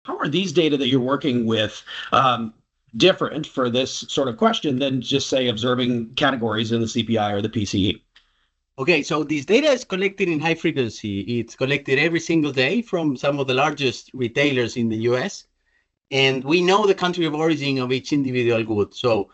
How are these data that you're working with different for this sort of question than just say observing categories in the CPI or the PCE? Okay, so this data is collected in high frequency. It's collected every single day from some of the largest retailers in the US. And we know the country of origin of each individual good. So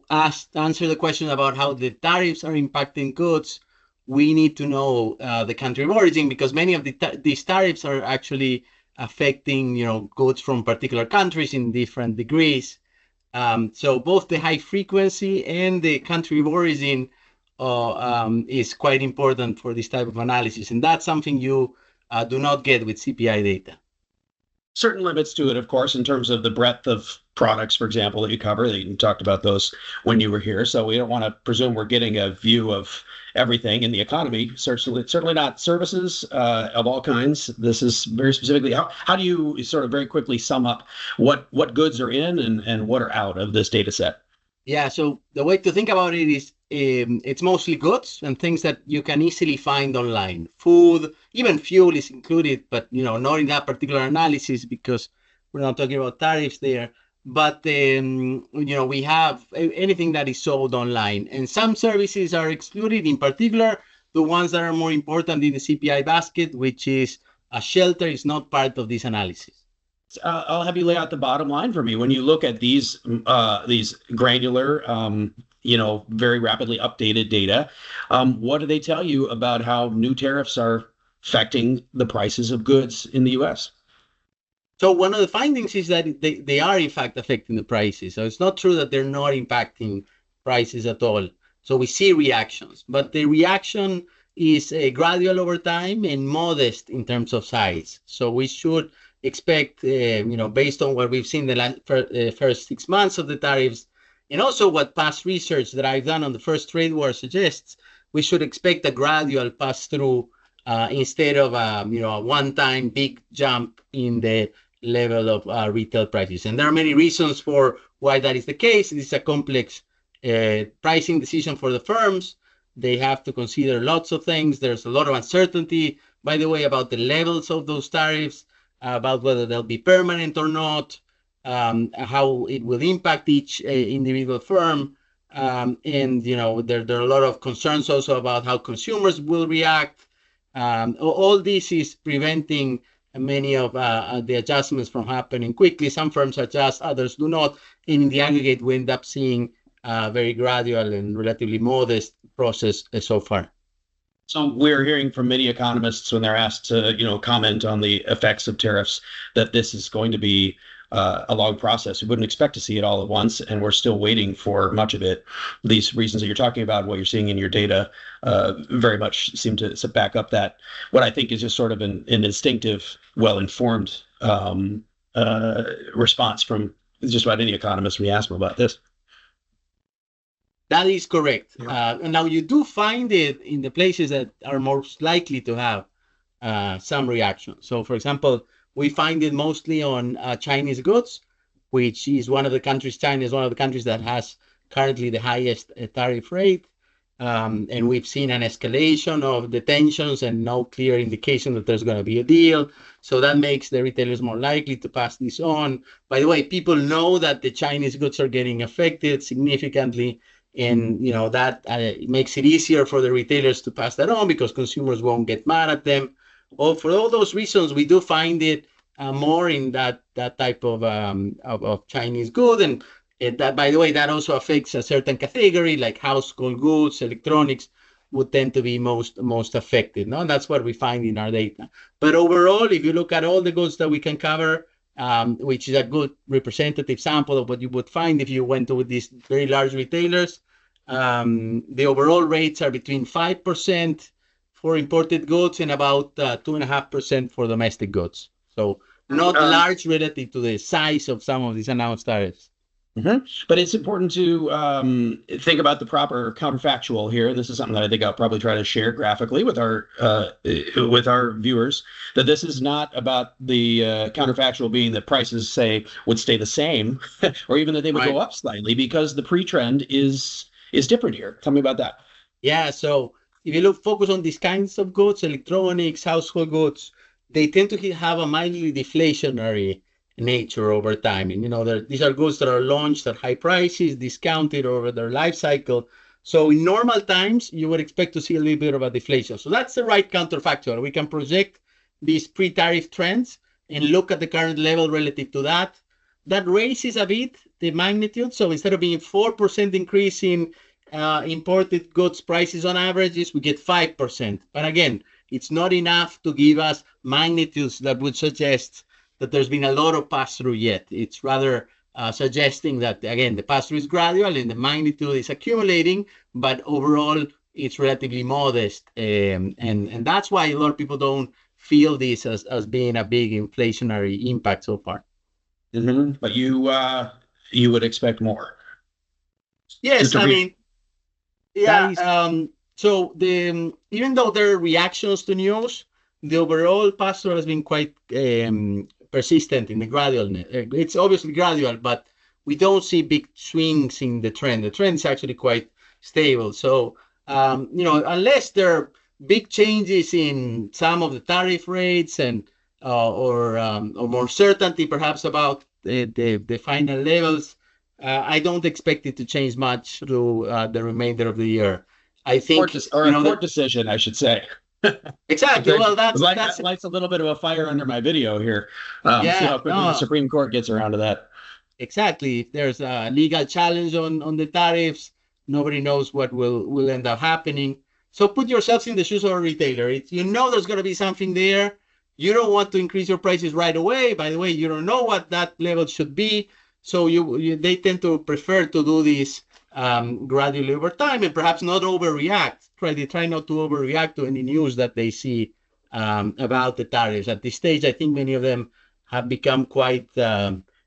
answer the question about how the tariffs are impacting goods, we need to know the country of origin because many of these tariffs are actually affecting goods from particular countries in different degrees. So both the high frequency and the country of origin is quite important for this type of analysis. And that's something you do not get with CPI data. Certain limits to it, of course, in terms of the breadth of products, for example, that you cover. You talked about those when you were here. So we don't want to presume we're getting a view of everything in the economy. Certainly not services of all kinds. This is very specifically how do you sort of very quickly sum up what goods are in and what are out of this data set? Yeah, so the way to think about it is it's mostly goods and things that you can easily find online. Food, even fuel is included, but not in that particular analysis because we're not talking about tariffs there. But we have anything that is sold online, and some services are excluded. In particular, the ones that are more important in the CPI basket, which is a shelter, is not part of this analysis. I'll have you lay out the bottom line for me. When you look at these granular, very rapidly updated data, what do they tell you about how new tariffs are affecting the prices of goods in the U.S.? So one of the findings is that they are in fact affecting the prices. So it's not true that they're not impacting prices at all. So we see reactions, but the reaction is gradual over time and modest in terms of size. So we should expect, based on what we've seen the first 6 months of the tariffs, and also what past research that I've done on the first trade war suggests, we should expect a gradual pass through instead of a one-time big jump in the level of retail prices. And there are many reasons for why that is the case. This is a complex pricing decision for the firms. They have to consider lots of things. There's a lot of uncertainty, by the way, about the levels of those tariffs, about whether they'll be permanent or not, how it will impact each individual firm. And there are a lot of concerns also about how consumers will react. All this is preventing many of the adjustments from happening quickly. Some firms adjust, others do not. And in the aggregate, we end up seeing a very gradual and relatively modest process so far. So we're hearing from many economists when they're asked to, comment on the effects of tariffs that this is going to be a long process. We wouldn't expect to see it all at once, and we're still waiting for much of it. These reasons that you're talking about, what you're seeing in your data, very much seem to back up that. What I think is just sort of an instinctive, well-informed response from just about any economist we ask them about this. That is correct. Yeah. Now, you do find it in the places that are most likely to have some reaction. So, for example, we find it mostly on Chinese goods, which is one of the countries, China is one of the countries that has currently the highest tariff rate. And we've seen an escalation of the tensions and no clear indication that there's going to be a deal. So that makes the retailers more likely to pass this on. By the way, people know that the Chinese goods are getting affected significantly. And that makes it easier for the retailers to pass that on because consumers won't get mad at them. Well, for all those reasons, we do find it more in that type of Chinese good, and that, by the way, that also affects a certain category like household goods, electronics would tend to be most affected. No, and that's what we find in our data. But overall, if you look at all the goods that we can cover, which is a good representative sample of what you would find if you went to these very large retailers, the overall rates are between 5% for imported goods and about 2.5% for domestic goods. So not large relative to the size of some of these announced tariffs. Mm-hmm. But it's important to think about the proper counterfactual here. This is something that I think I'll probably try to share graphically with our viewers. That this is not about the counterfactual being that prices would stay the same, or even that they would go up slightly, because the pre-trend is different here. Tell me about that. Yeah. So if you focus on these kinds of goods, electronics, household goods, they tend to have a mildly deflationary nature over time. And, these are goods that are launched at high prices, discounted over their life cycle. So in normal times, you would expect to see a little bit of a deflation. So that's the right counterfactual. We can project these pre-tariff trends and look at the current level relative to that. That raises a bit the magnitude. So instead of being 4% increase in imported goods prices on averages, we get 5%. But again, it's not enough to give us magnitudes that would suggest that there's been a lot of pass-through yet. It's rather suggesting that, again, the pass-through is gradual and the magnitude is accumulating, but overall, it's relatively modest. And that's why a lot of people don't feel this as being a big inflationary impact so far. Mm-hmm. But you would expect more. Yes, I mean, yeah. So even though there are reactions to news, the overall pass-through has been quite persistent in the gradualness. It's obviously gradual, but we don't see big swings in the trend. The trend is actually quite stable. So, unless there are big changes in some of the tariff rates and or more certainty perhaps about the final levels, I don't expect it to change much through the remainder of the year. I think, a court decision, I should say. Exactly. Well, that's lights a little bit of a fire under my video here. See how quickly the Supreme Court gets around to that. Exactly. If there's a legal challenge on the tariffs, nobody knows what will end up happening. So put yourselves in the shoes of a retailer. There's going to be something there. You don't want to increase your prices right away. By the way, you don't know what that level should be. So they tend to prefer to do this gradually over time and perhaps not overreact. They try not to overreact to any news that they see about the tariffs. At this stage, I think many of them have become quite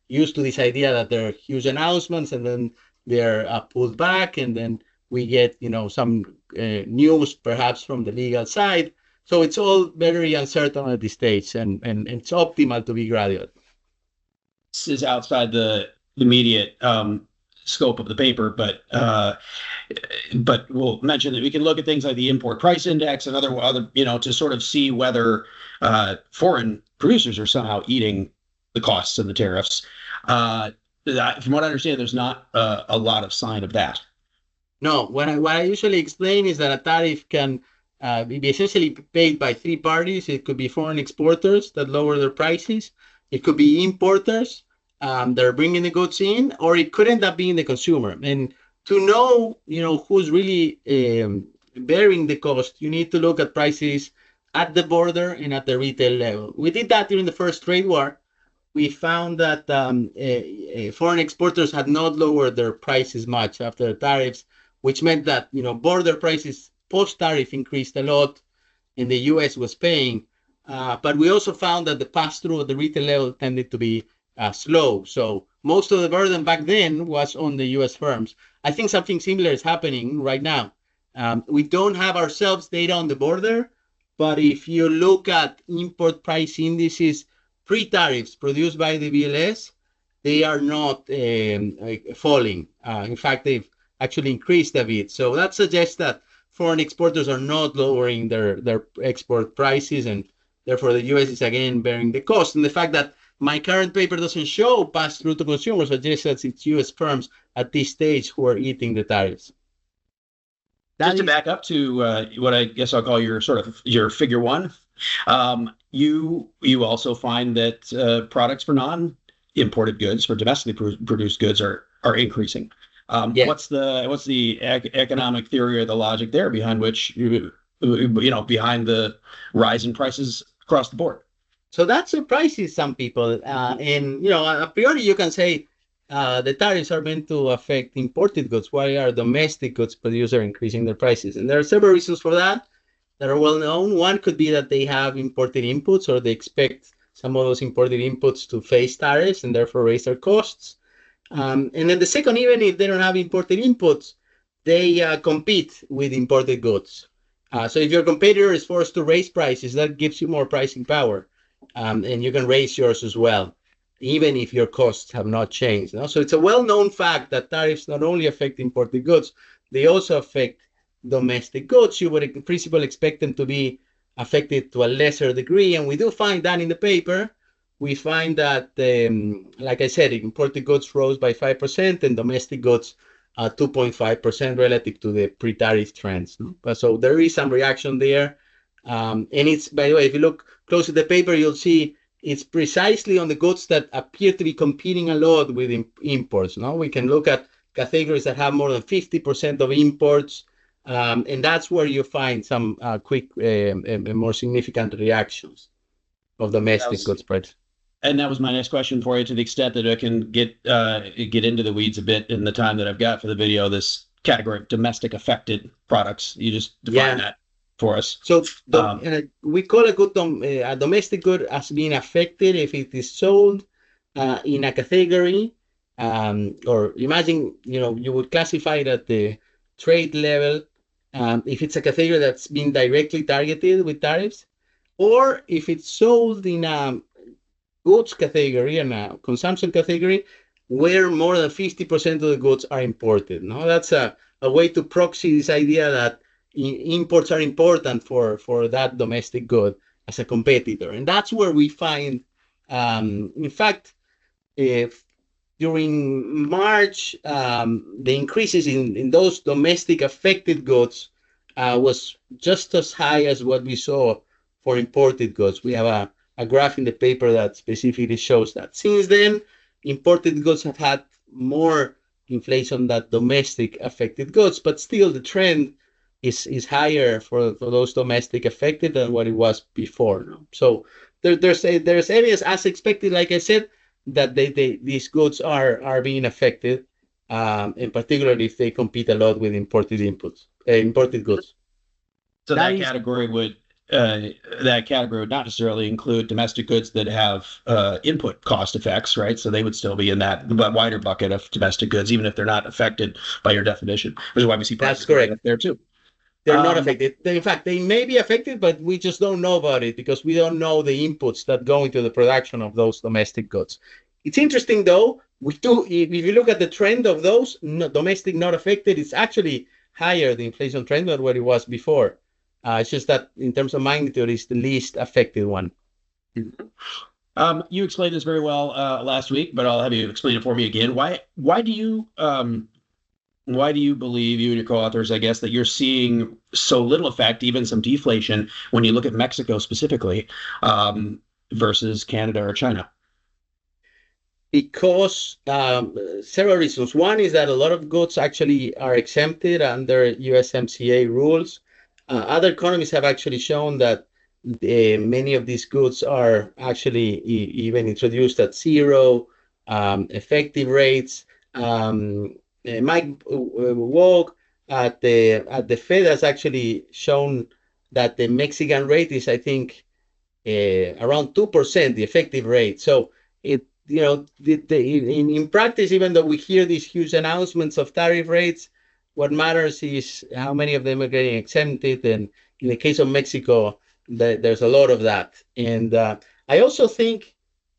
used to this idea that there are huge announcements and then they're pulled back, and then we get some news perhaps from the legal side. So it's all very uncertain at this stage, and it's optimal to be gradual. This is outside the immediate scope of the paper, but we'll mention that we can look at things like the import price index and other to sort of see whether foreign producers are somehow eating the costs of the tariffs. From what I understand, there's not a lot of sign of that. No, what I usually explain is that a tariff can be essentially paid by three parties. It could be foreign exporters that lower their prices. It could be importers that are bringing the goods in, or it could end up being the consumer. And to know, who's really bearing the cost, you need to look at prices at the border and at the retail level. We did that during the first trade war. We found that foreign exporters had not lowered their prices much after the tariffs, which meant that border prices post-tariff increased a lot, and the U.S. was paying. But we also found that the pass-through at the retail level tended to be slow. So most of the burden back then was on the U.S. firms. I think something similar is happening right now. We don't have ourselves data on the border, but if you look at import price indices pre-tariffs produced by the BLS, they are not falling. In fact, they've actually increased a bit. So that suggests that foreign exporters are not lowering their export prices, and therefore the U.S. is again bearing the cost. And the fact that my current paper doesn't show pass-through to consumers suggests that it's U.S. firms at this stage who are eating the tariffs. Just to back up to what I guess I'll call your figure one, you also find that products for non-imported goods, for domestically produced goods, are increasing. Yes. What's the economic theory or the logic there behind which behind the rise in prices across the board? So that surprises some people, and a priori you can say the tariffs are meant to affect imported goods. Why are domestic goods producers increasing their prices? And there are several reasons for that are well known. One could be that they have imported inputs, or they expect some of those imported inputs to face tariffs and therefore raise their costs. And then the second, even if they don't have imported inputs, they compete with imported goods. So if your competitor is forced to raise prices, that gives you more pricing power, and you can raise yours as well, even if your costs have not changed. So it's a well-known fact that tariffs not only affect imported goods, they also affect domestic goods. You would in principle expect them to be affected to a lesser degree, and we do find that in the paper. we find that, like I said, imported goods rose by 5% and domestic goods 2.5% relative to the pre-tariff trends. No? But so there is some reaction there. And it's, by the way, if you look close at the paper, you'll see it's precisely on the goods that appear to be competing a lot with imports. No? We can look at categories that have more than 50% of imports, and that's where you find some quick and more significant reactions of domestic goods prices. And that was my next question for you. To the extent that I can get into the weeds a bit in the time that I've got for the video, this category of domestic affected products, you just define that for us. So we call a domestic good as being affected if it is sold in a category, or imagine, you would classify it at the trade level, if it's a category that's been directly targeted with tariffs, or if it's sold in a goods category and a consumption category where more than 50% of the goods are imported. No, that's a way to proxy this idea that imports are important for that domestic good as a competitor. And that's where we find, in fact, during March, the increases in those domestic affected goods was just as high as what we saw for imported goods. We have a graph in the paper that specifically shows that. Since then, imported goods have had more inflation than domestic affected goods, but still the trend is higher for those domestic affected than what it was before. No? So there's areas, as expected, like I said, that these goods are being affected, and particularly if they compete a lot with imported goods. So that category would not necessarily include domestic goods that have input cost effects, right? So they would still be in that wider bucket of domestic goods, even if they're not affected by your definition, which is why we see prices going up there too. They're not affected. In fact, they may be affected, but we just don't know about it because we don't know the inputs that go into the production of those domestic goods. It's interesting, though, if you look at the trend of those domestic not affected, it's actually higher, the inflation trend, than what it was before. It's just that in terms of magnitude, it's the least affected one. You explained this very well last week, but I'll have you explain it for me again. Why do you believe, you and your co-authors, I guess, that you're seeing so little effect, even some deflation, when you look at Mexico specifically versus Canada or China? Because several reasons. One is that a lot of goods actually are exempted under USMCA rules. Other economists have actually shown that many of these goods are actually even introduced at zero effective rates. Mike Wog at the Fed has actually shown that the Mexican rate is, I think, around 2%, the effective rate. So in practice, even though we hear these huge announcements of tariff rates, what matters is how many of them are getting exempted. And in the case of Mexico, there's a lot of that. And I also think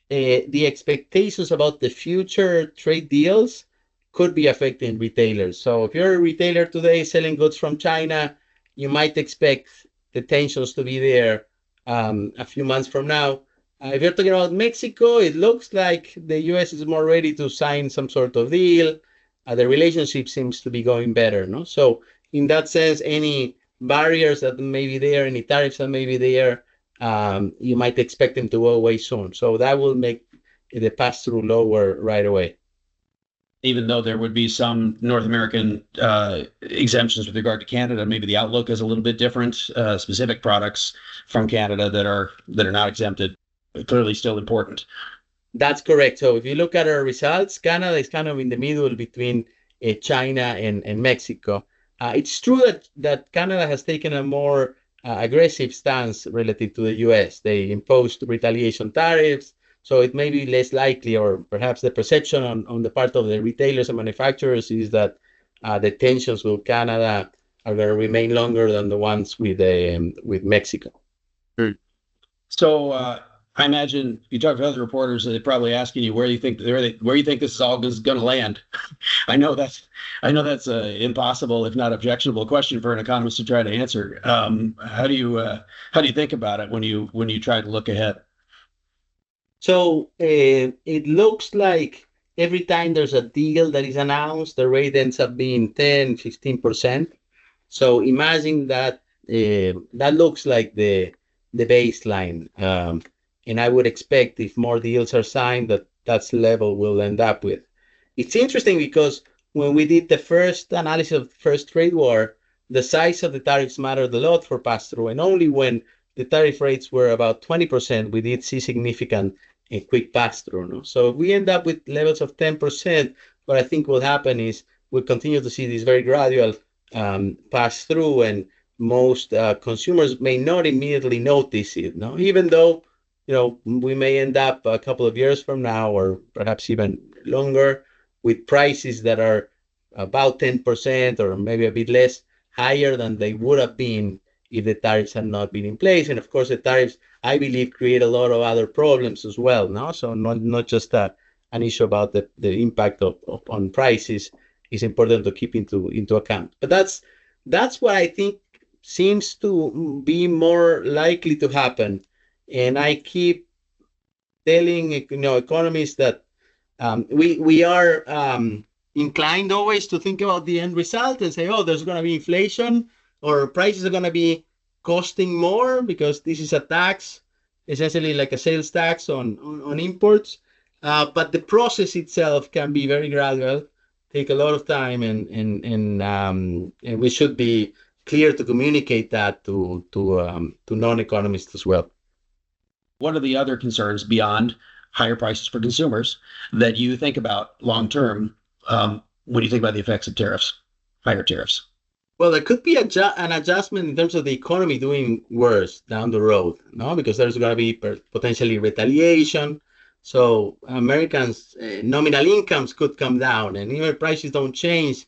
the expectations about the future trade deals could be affecting retailers. So if you're a retailer today selling goods from China, you might expect the tensions to be there a few months from now. If you're talking about Mexico, it looks like the U.S. is more ready to sign some sort of deal. The relationship seems to be going better. No? So in that sense, any barriers that may be there, any tariffs that may be there, you might expect them to go away soon. So that will make the pass-through lower right away. Even though there would be some North American exemptions with regard to Canada, maybe the outlook is a little bit different. Specific products from Canada that are not exempted, but clearly still important. That's correct. So if you look at our results, Canada is kind of in the middle between China and Mexico. It's true that Canada has taken a more aggressive stance relative to the U.S. They imposed retaliation tariffs. So it may be less likely, or perhaps the perception on the part of the retailers and manufacturers is that the tensions with Canada are going to remain longer than the ones with Mexico. So I imagine if you talk to other reporters, they're probably asking you where you think this is all going to land. I know that's impossible, if not objectionable, question for an economist to try to answer. How do you think about it when you try to look ahead? So it looks like every time there's a deal that is announced, the rate ends up being 10, 15%. So imagine that that looks like the baseline. And I would expect if more deals are signed, that that's the level we'll end up with. It's interesting because when we did the first analysis of the first trade war, the size of the tariffs mattered a lot for pass-through, and only when the tariff rates were about 20%, we did see significant and quick pass-through. No? So if we end up with levels of 10%, what I think will happen is we'll continue to see this very gradual pass through, and most consumers may not immediately notice it. No, even though we may end up a couple of years from now, or perhaps even longer, with prices that are about 10% or maybe a bit less higher than they would have been if the tariffs had not been in place. And of course, the tariffs, I believe, create a lot of other problems as well. No, so not just an issue about the impact of on prices is important to keep into account. But that's what I think seems to be more likely to happen. And I keep telling economists that we are inclined always to think about the end result and say, oh, there's going to be inflation or prices are going to be costing more because this is a tax, essentially like a sales tax on imports. But the process itself can be very gradual, take a lot of time, and we should be clear to communicate that to non-economists as well. What are the other concerns beyond higher prices for consumers that you think about long term when you think about the effects of tariffs, higher tariffs? Well, there could be an adjustment in terms of the economy doing worse down the road, no? Because there's going to be potentially retaliation. So Americans' nominal incomes could come down, and even if prices don't change,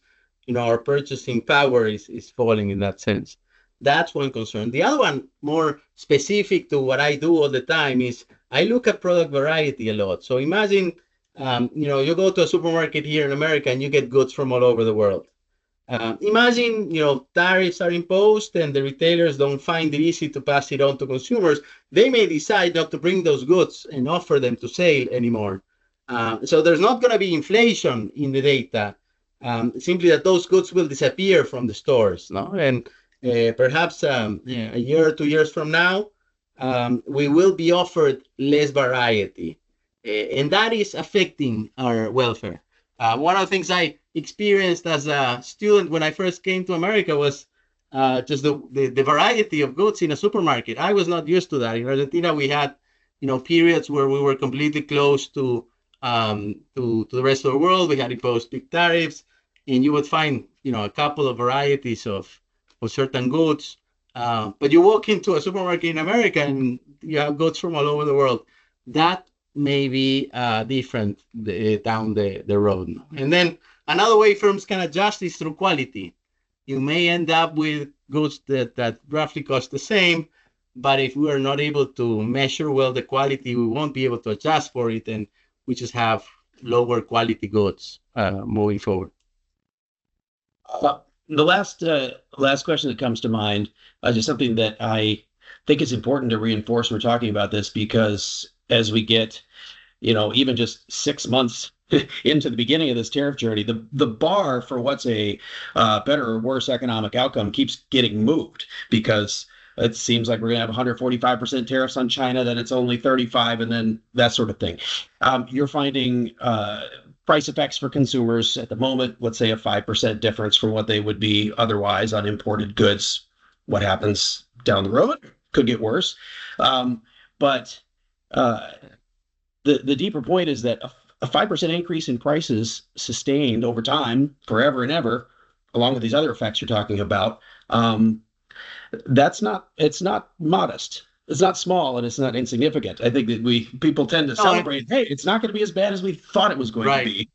our purchasing power is falling in that sense. That's one concern. The other one, more specific to what I do all the time, is I look at product variety a lot. So imagine, you go to a supermarket here in America and you get goods from all over the world. Imagine, tariffs are imposed and the retailers don't find it easy to pass it on to consumers. They may decide not to bring those goods and offer them to sale anymore. So there's not going to be inflation in the data, simply that those goods will disappear from the stores. No? And perhaps a year or 2 years from now, we will be offered less variety. And that is affecting our welfare. One of the things I experienced as a student when I first came to America was just the variety of goods in a supermarket. I was not used to that. In Argentina, we had periods where we were completely closed to the rest of the world. We had imposed big tariffs, and you would find a couple of varieties of certain goods. But you walk into a supermarket in America and you have goods from all over the world. That may be different down the road. And then another way firms can adjust is through quality. You may end up with goods that roughly cost the same, but if we are not able to measure well the quality, we won't be able to adjust for it, and we just have lower quality goods moving forward. The last question that comes to mind is just something that I think is important to reinforce. We're talking about this because as we get, even just 6 months into the beginning of this tariff journey, the bar for what's a better or worse economic outcome keeps getting moved because it seems like we're going to have 145% tariffs on China, then it's only 35, and then that sort of thing. You're finding price effects for consumers at the moment, let's say a 5% difference from what they would be otherwise on imported goods. What happens down the road could get worse. But the deeper point is that a 5% increase in prices sustained over time, forever and ever, along with these other effects you're talking about, it's not modest. It's not small and it's not insignificant. I think that people tend to celebrate, hey, it's not going to be as bad as we thought it was going to be.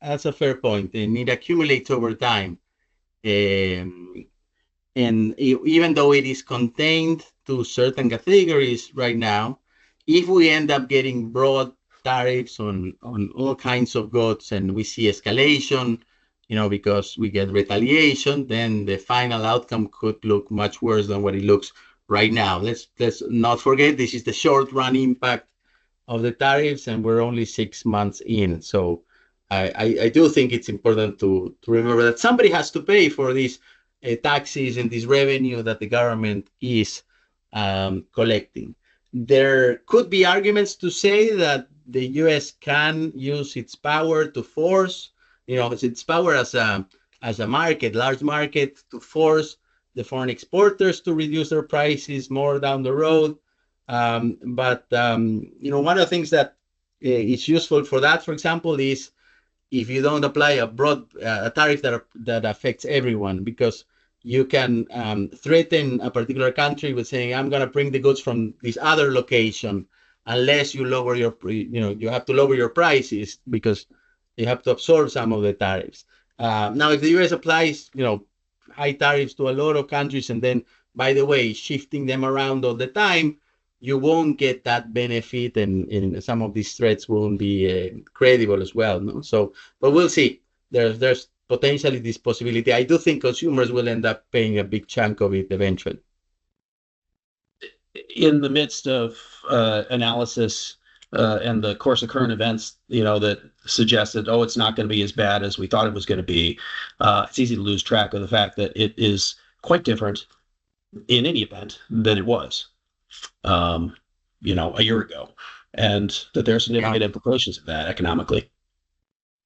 That's a fair point. And it accumulates over time. And even though it is contained to certain categories right now, if we end up getting broad tariffs on all kinds of goods and we see escalation, because we get retaliation, then the final outcome could look much worse than what it looks right now. Let's not forget this is the short run impact of the tariffs, and we're only 6 months in. So I do think it's important to remember that somebody has to pay for these taxes and this revenue that the government is collecting. There could be arguments to say that the U.S. can use its power to force, its power as a market, large market, to force the foreign exporters to reduce their prices more down the road. But one of the things that is useful for that, for example, is if you don't apply a broad tariff that affects everyone, because you can threaten a particular country with saying, I'm going to bring the goods from this other location unless you lower you have to lower your prices because you have to absorb some of the tariffs. Now, if the U.S. applies, high tariffs to a lot of countries and then, by the way, shifting them around all the time, you won't get that benefit, and some of these threats won't be credible as well. No? So, but we'll see. There's potentially this possibility. I do think consumers will end up paying a big chunk of it eventually. In the midst of analysis and the course of current events, that suggested, it's not going to be as bad as we thought it was going to be, it's easy to lose track of the fact that it is quite different in any event than it was a year ago, and that there are significant implications of that economically.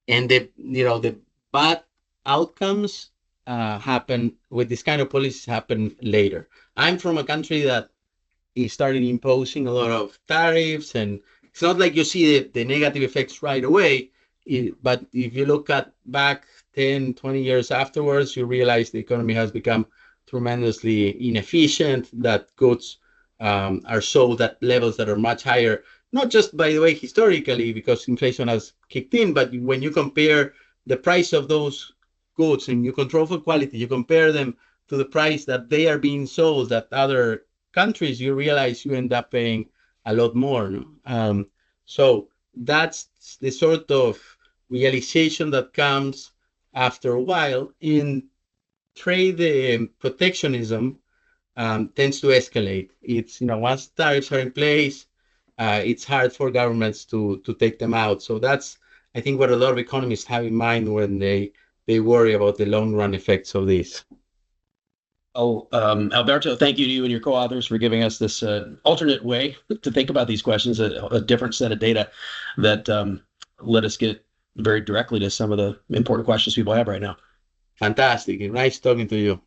And the bad outcomes happen with this kind of policies happen later. I'm from a country that is started imposing a lot of tariffs, and it's not like you see the negative effects right away. But if you look at back 10, 20 years afterwards, you realize the economy has become tremendously inefficient, that goods are sold at levels that are much higher, not just, by the way, historically, because inflation has kicked in, but when you compare the price of those goods and you control for quality, you compare them to the price that they are being sold at other countries, you realize you end up paying a lot more. No? So that's the sort of realization that comes after a while. In trade protectionism, tends to escalate. It's, once tariffs are in place, it's hard for governments to take them out. So that's, I think, what a lot of economists have in mind when they worry about the long run effects of this. Alberto, thank you to you and your co-authors for giving us this alternate way to think about these questions, a different set of data that let us get very directly to some of the important questions people have right now. Fantastic. Nice talking to you.